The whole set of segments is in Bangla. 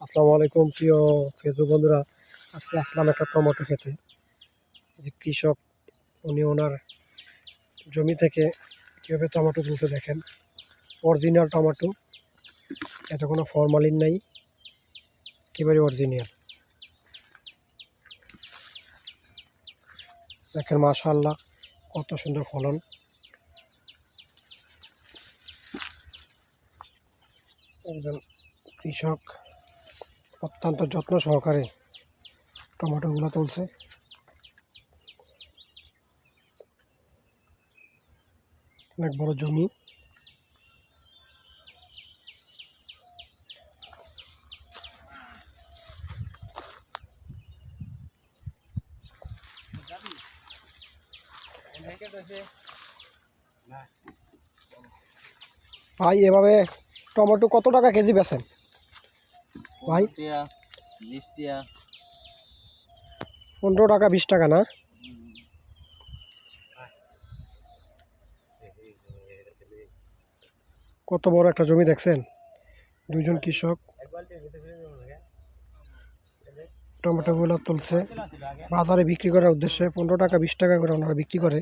আসসালামু আলাইকুম প্রিয় ফেসবুক বন্ধুরা। আজকে আসলাম একটা টমেটো খেতে। যে কৃষক উনি ওনার জমি থেকে কীভাবে টমেটো তুলছে দেখেন। অরিজিনাল টমেটো, এতে কোনো ফরমালিন নাই, একেবারে অরিজিনাল। দেখেন মাশাআল্লাহ কত সুন্দর ফলন। একজন কৃষক অত্যন্ত যত্ন সহকারে টমেটোগুলো তুলছে। অনেক বড় জমি। ভাই এভাবে টমেটো কত টাকা কেজি বেচেন ভাই? 15 টাকা 20 টাকা না? কত বড় একটা জমি দেখছেন। দুইজন কৃষক টমেটোগুলো তুলছে বাজারে বিক্রি করার উদ্দেশ্যে। 15 টাকা 20 টাকা করে ওনারা বিক্রি করে।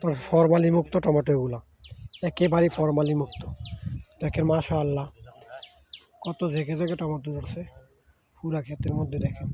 তবে ফরমালি মুক্ত টমেটোগুলো, একেবারেই ফরমালি মুক্ত। দেখেন মাশাআল্লাহ কত ঝেঁকে ঝেঁকে টমেটো ধরছে পুরা ক্ষেতের মধ্যে। দেখেন